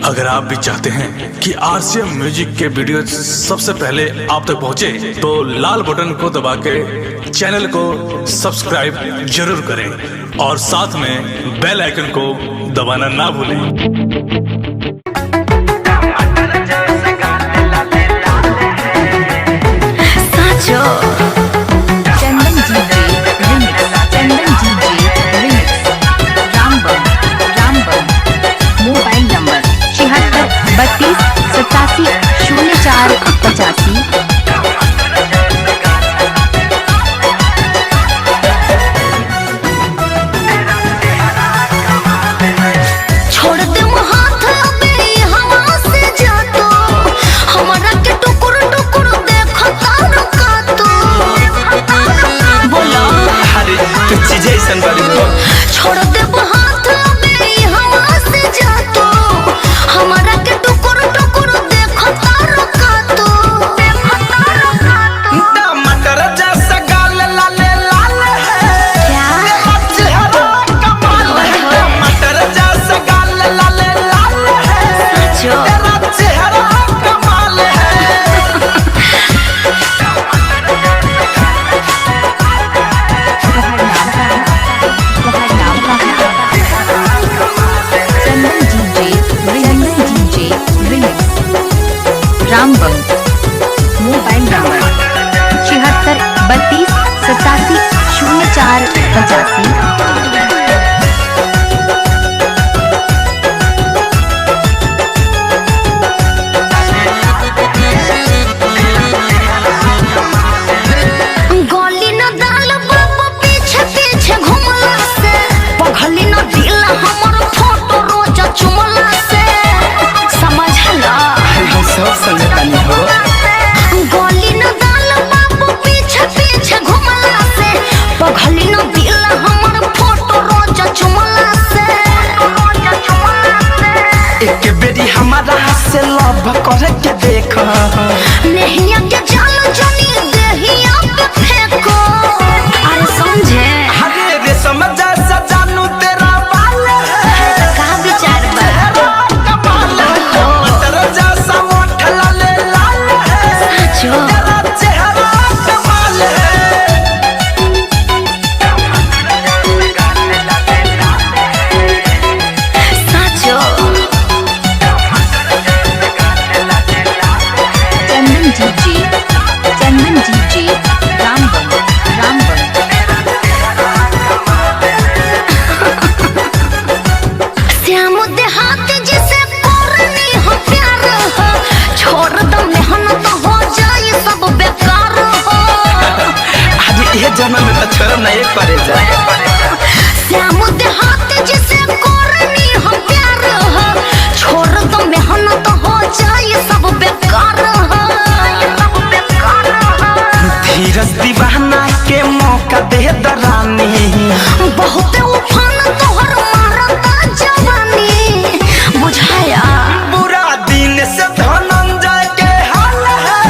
अगर आप भी चाहते हैं कि आरसीएम म्यूजिक के वीडियो सबसे पहले आप तक पहुंचे, तो लाल बटन को दबा के चैनल को सब्सक्राइब जरूर करें और साथ में बेल आइकन को दबाना ना भूलें। छोड़ दे हाथ अबे हवा से जा तो हमारा के टुकुर टुकुर देखो तारो का तो टमाटर जैसा गाल लाल लाल है क्या चेहरा कमाल है। टमाटर जैसा गाल लाल लाल है जो तेरा चेहरा कमाल है। Ramban mobile number 76 32 87 04 85। गोली न दाल बाबू पीछे पीछे घुमला से पगली न दिल हमर फोटो रोज चुमला से समझला हम सब संगतानी हो। गोली न दाल बाबू पीछे पीछे घुमला से पगली न दिल हमर फोटो रोज चुमला से एक बेरी हमारा से लव करे के देख नहिया के जाल जनी देहिया पे फेंको अरे समझे हरे रेशम जैसा जानू तेरा बाल है का विचार बा कमाल है। टमाटर जैसा ओठ लाल लाल है जो तेरा चेहरा कमाल है। साचो चंदन जी रामबन श्याम देहात जिसे करनी हो प्यार हो छोड़ दो मेहनत हो जाए सब बेकार हो आज ये जन्म में तो छोड़ नहीं करे जाए। श्याम देहात जिसे करनी हो प्यार हो छोड़ दो मेहनत हो जाए सब बेकार हो धीरज दीवाना के मौका दे दरानी बहुत उफान तोहर मारता जवानी बुझाया बुरा दिन से धनंजय के हाल है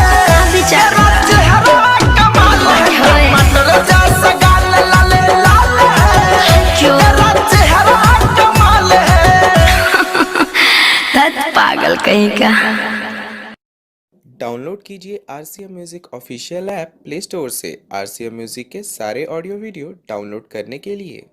विचार चेहरा कमाल है। टमाटर जैसा गाल लाल लाल है क्यों तेरा चेहरा कमाल है। पागल कहीं का। डाउनलोड कीजिए RCM music official app play store से। आरसीएम म्यूजिक के सारे ऑडियो वीडियो डाउनलोड करने के लिए